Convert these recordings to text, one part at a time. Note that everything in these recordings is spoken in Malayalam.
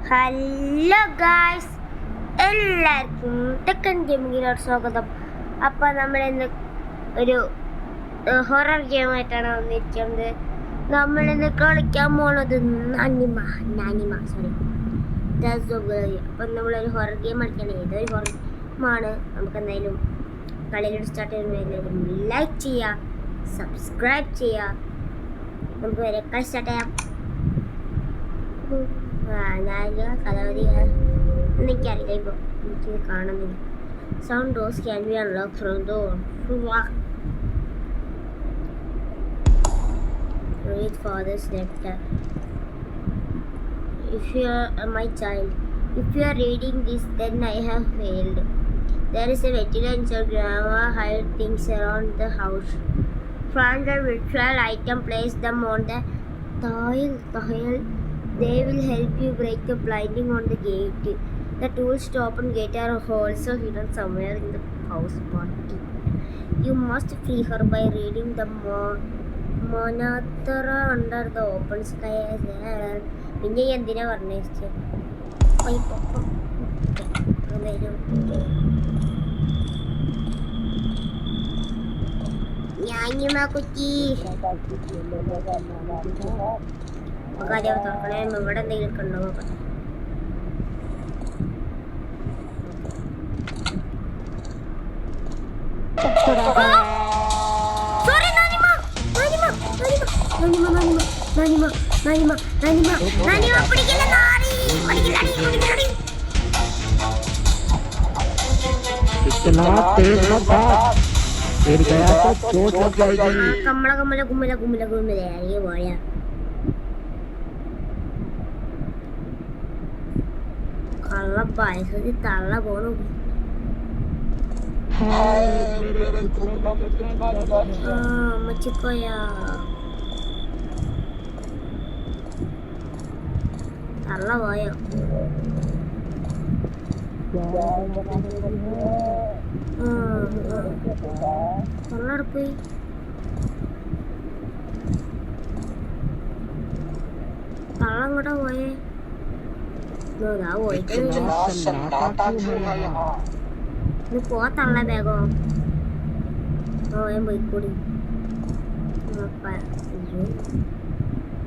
ഹലോ ഗായ്സ്, എല്ലാവർക്കും ടെക്കൻ ഗെയിമിങ്ങിലോട്ട് സ്വാഗതം. അപ്പോൾ നമ്മളിന്ന് ഒരു ഹൊറർ ഗെയിമായിട്ടാണ് വന്നിരിക്കുന്നത്. നമ്മളിന്ന് കളിക്കാൻ പോണത് നാനിമ. അപ്പം നമ്മളൊരു ഹൊറർ ഗെയിം കളിക്കണം. ഏതൊരു ഹൊറർ ഗെയിമാണ്. നമുക്ക് എന്തായാലും കളിയിലോട്ട് സ്റ്റാർട്ട് ചെയ്യുമ്പോൾ എല്ലാവരും ലൈക്ക് ചെയ്യുക, സബ്സ്ക്രൈബ് ചെയ്യുക. നമുക്ക് വരെ കളി സ്റ്റാർട്ട് ചെയ്യാം. എനിക്കറിയില്ല, ഇപ്പോൾ എനിക്ക് കാണുന്നില്ല. Sound doors can be unlocked from the door. Read father's letter. If you are my child, if you are reading this, then I have failed. There is a vigilance or grandma hide things around the house. Find a ritual item, place them on the tile. They will help you break the blinding on the gate. The tools to open gate are also hidden somewhere in the house party. You must free her by reading the Manatra under the open sky. പിന്നെ എന്തിനാ പറഞ്ഞേ? ഞാനിമാ കുറ്റി കാര്യം തുറക്കണേ. ഇവിടെ എന്തെങ്കിലും ഒക്കെ ഉണ്ടോ നോക്കട്ടെ. കള്ള പായസത്തി തള്ള പോണു. അമ്മച്ചിക്കോയാ തള്ള പോയോ? തള്ളടെ പോയി. തള്ള അങ്ങോട്ടാ പോയേ? പോത്തള്ള ബാഗോ? ഞാൻ പോയിക്കൂടി.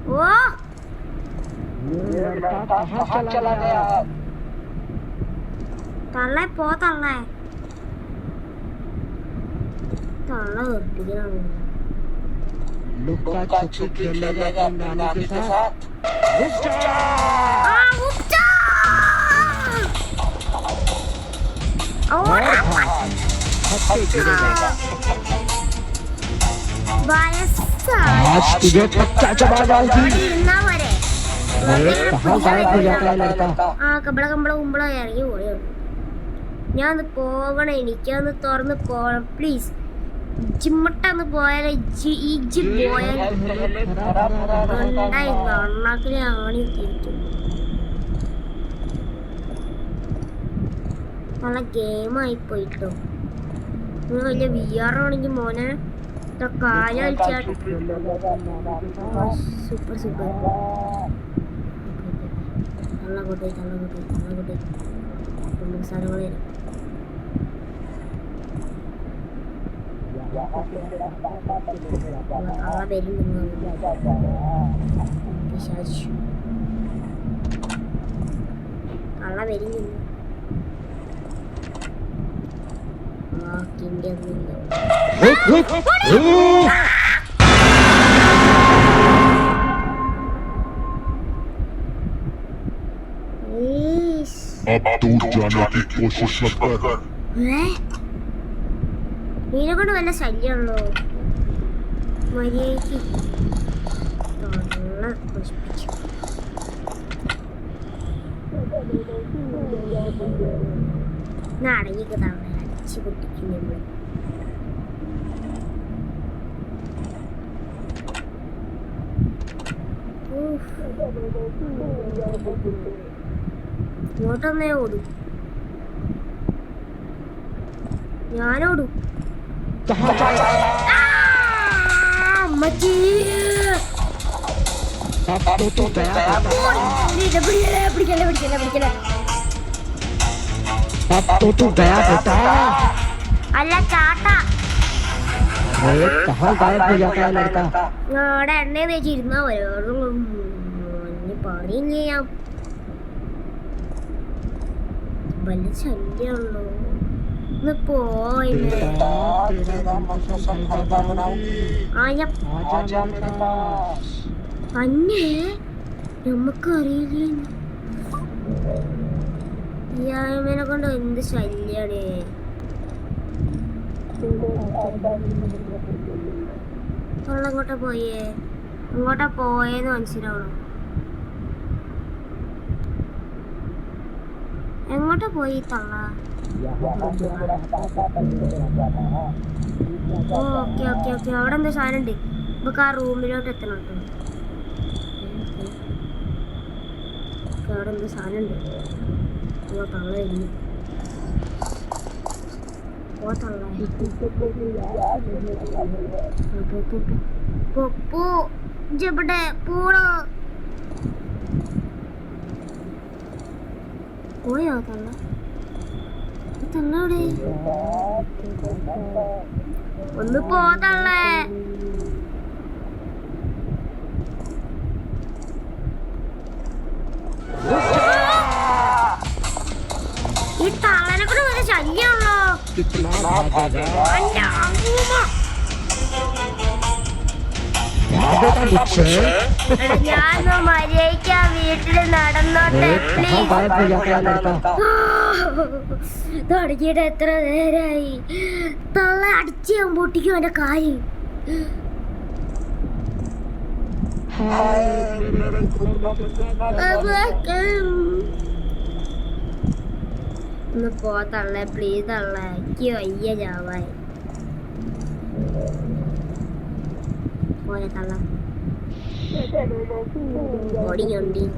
ഓ തള്ളേ പോ, തള്ളേ തള്ള വെറുപ്പിക്കണം. ഇറങ്ങി പോയോ? ഞാൻ ഒന്ന് പോകണം, എനിക്കൊന്ന് തുറന്ന് പോകണം പ്ലീസ്. ജിമ്മട്ടന്ന് പോയാലേ ഇജ്ജി പോയാൽ കണ്ണാക്കിലെ ആണി തിരിക്കും. നല്ല ഗെയിമായി പോയിട്ടോ. വലിയ VR ആണെങ്കിൽ മോനെ കാല കളിച്ചാൽ സൂപ്പർ സൂപ്പർ. തള്ളകൊട്ടെ സാധനങ്ങൾ തരാം. തള്ള പേരും തള്ള പേരും നീനെ കൊണ്ട് വല്ല ശല്യമുള്ളോ? മര്യാദക്ക് നശിപ്പിച്ചു. അടങ്ങിക്ക് തവണ അടിച്ചു പൊട്ടിക്കും നമ്മൾ. ഇങ്ങോട്ടൊന്നേ ഓടും, ഞാനോടും. അമ്മച്ചി അല്ല ചാട്ട അവിടെ എണ്ണ വെച്ചിരുന്നാ പറയും ചെയ്യാം വല്ല ശല്യമുള്ളൂ ഒന്ന് പോയി തന്നെ നമുക്കറിയില്ല ഈ ആയമേനെ കൊണ്ട് എന്ത് ശല്യാണ് അങ്ങോട്ടാ പോയേ അങ്ങോട്ടാ പോയേന്ന് മനസ്സിലാവണം എങ്ങോട്ടാ പോയി തള്ള ഓക്കെ ഓക്കെ ഓക്കെ അവിടെ എന്താ സാധനം ഉണ്ട് നമുക്ക് ആ റൂമിലോട്ട് എത്തണം കേട്ടോ അവിടെ എന്താ സാധനം ഉണ്ട് ഓ തള്ള ഇല്ല ഓ തള്ള പോ ഇവിടെ പോടോ പോയോ തള്ള തള്ളവിടെ ഒന്ന് പോ തള്ളേ ഈ തള്ളനെ കൂടെ ഒരു ശല്യമുള്ളോ ഞാൻ മര്യാദയ്ക്ക് വീട്ടിൽ നടന്നോട്ടെ തുടങ്ങിയിട്ട് എത്ര നേരായി തള്ള അടിച്ച് ഞാൻ പൊട്ടിക്കും എന്റെ കാര്യം ഒന്ന് പോ തള്ളേ പ്ലീസ് തള്ളേ എനിക്ക് വയ്യ ചാവാൻ പോയ തള്ള ഓടിഞ്ഞോണ്ടി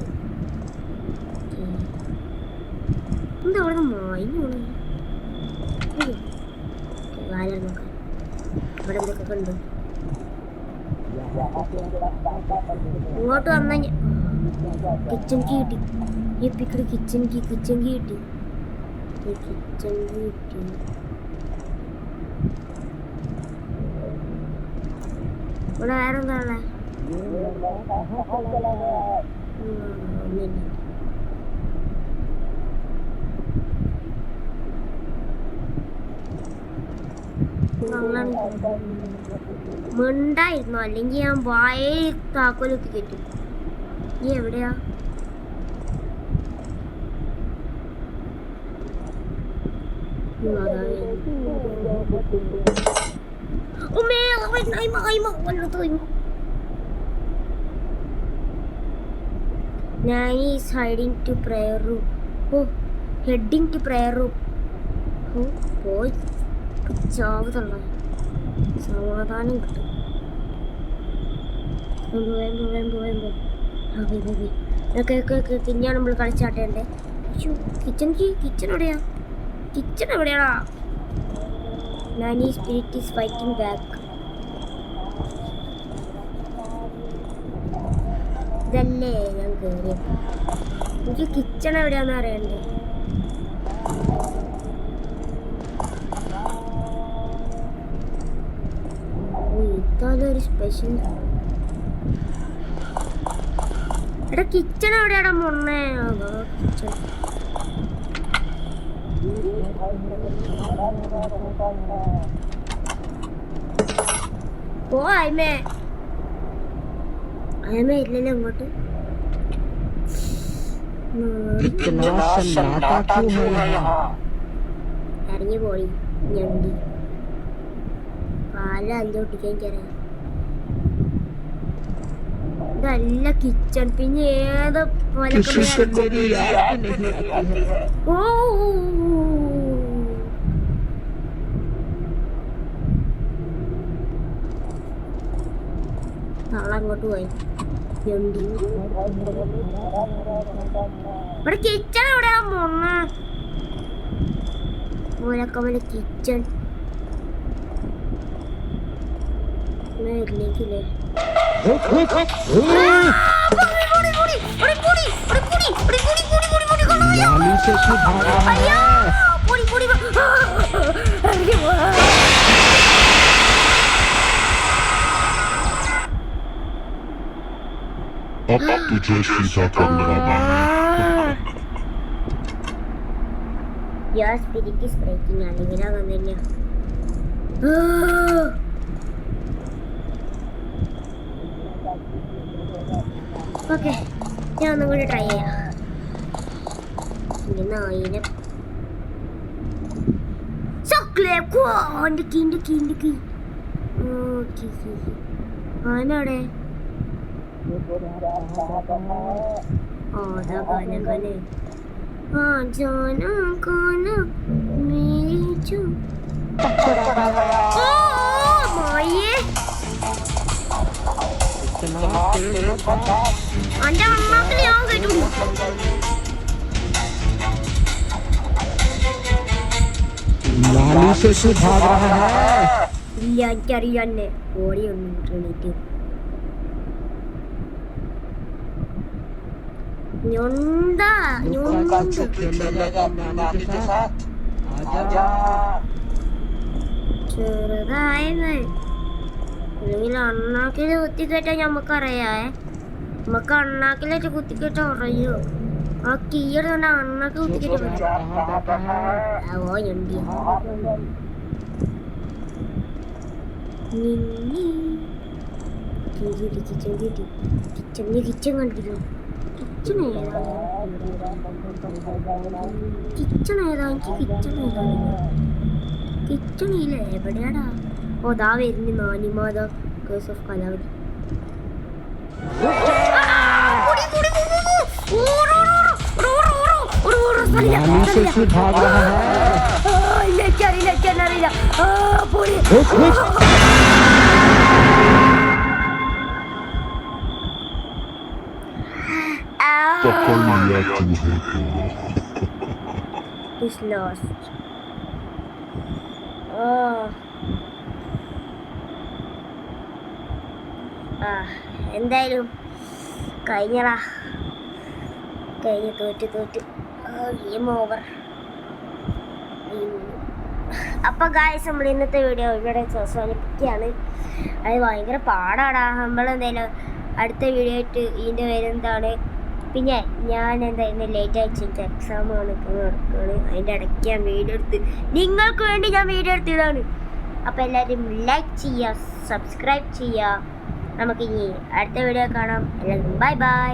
എന്താ അവിടെ മായിന്ന് കാലം നോക്കാൻ ഇവിടെ എന്തൊക്കെ ഉണ്ട് ഇങ്ങോട്ട് വന്ന കിച്ചൺ കീ കിട്ടി ഈ പിക്കട് കിച്ചൺ കീ കിട്ടി കിച്ചൺ കീ കിട്ടി ഇവിടെ വേറെന്താ ഉള്ളേ മിണ്ടായിരുന്നു അല്ലെങ്കിൽ ഞാൻ വായേ താക്കോലൊക്കെ കെട്ടും നീ എവിടെയാ Nanny is hiding to prayer room. Oh, heading to prayer room. Oh, boy. ചാവതല്ല സമാധാനം കിട്ടും പിന്നെ നമ്മൾ കളിച്ചാട്ടേണ്ടേ കിച്ചൺ എവിടെയാടാ നാനി സ്പിരിറ്റ് ഈസ് ഫൈറ്റിംഗ് ബാക്ക് ഇതല്ലേ ഞാൻ കയറിയത് എനിക്ക് കിച്ചൺ എവിടെയാന്ന് അറിയണ്ടേ ഒരു സ്പെഷ്യൽ എടാ കിച്ചൺ എവിടെയാടാ മൊണ്ണേ കിച്ചൺ ഓ അയമേ ഇല്ലല്ലോ അങ്ങോട്ട് ഇറങ്ങി പോയി ഞണ്ടി പാല അഞ്ചോട്ടിക്കാൻ എനിക്കറിയാം ഇതല്ല കിച്ചൺ പിന്നെ ഏത് ഓ നാളെ അങ്ങോട്ട് പോയി ഞണ്ടി ഇവിടെ കിച്ചൺ എവിടെയാ മൊണ്ണ ഓലക്കമ്മലെ കിച്ചൺ ഇതിലേക്കില്ലേ नाली से क्यों भाग रहा है? अब तुझे शीशा करने वाला है। Ya, spirit is breaking ആണ് ഇതിനകം തന്നെയാ. ഓക്കെ, ഞാൻ ഒന്നും കൂടി ട്രൈ ചെയ്യാം. ഇങ്ങനെ 1000 ചോക്ലേറ്റ് ആനവിടെ അതാ കനെ ആ ജാന കാന മേച്ചു മോയെ അന്റെ അണ്ണാക്കിൽ ഞാൻ കേട്ടു. नाली से क्यों भाग रहा है? ഇല്ല, എനിക്കറിയാന്നെ ഓടി ഒന്നും എണീറ്റ് ഞൊണ്ടാ ചെറുതായത് അല്ലെങ്കിൽ അണ്ണാക്കില് കുത്തിക്കേറ്റാ ഞമ്മക്കറിയാവേ. നമുക്ക് അണ്ണാക്കിലേറ്റ് കുത്തിക്കേറ്റ അറിയോ? ആ കീയുടെ തന്നെ അണ്ണാക്ക് കുത്തിക്കേറ്റ ഓ ഞണ്ടി കിച്ചൺ കണ്ടില്ലോ. കിച്ചൺ ഏതാ കിച്ചൺ ഇല്ല എവിടെയാടാ? ഓ ദാ വരുന്നു നാനിമാത കേസ് ഓഫ് കലാവതി. पकड़ लिया चूहे को। Is lost. എന്തായാലും കഴിഞ്ഞടാ, കഴിഞ്ഞ് തോറ്റ് ഗെയിം ഓവർ. അപ്പോൾ ഗായ്സ്, നമ്മൾ ഇന്നത്തെ വീഡിയോ ഇവിടെ അവസാനിപ്പിക്കുകയാണ്. അത് ഭയങ്കര പാടാടാ. നമ്മളെന്തായാലും അടുത്ത വീഡിയോ ആയിട്ട് ഇതിൻ്റെ വരുന്നതാണ്. പിന്നെ ഞാൻ എന്തായിരുന്നു ലേറ്റ് ആയിട്ട് എക്സാമാണ് നടക്കുകയാണ്. അതിൻ്റെ ഇടയ്ക്ക് ഞാൻ വീഡിയോ എടുത്ത് നിങ്ങൾക്ക് വേണ്ടി ഞാൻ വീഡിയോ എടുത്തതാണ്. അപ്പോൾ എല്ലാവരും ലൈക്ക് ചെയ്യുക, സബ്സ്ക്രൈബ് ചെയ്യുക. നമുക്കിനി അടുത്ത വീഡിയോ കാണാം. എല്ലാവർക്കും ബൈ ബൈ.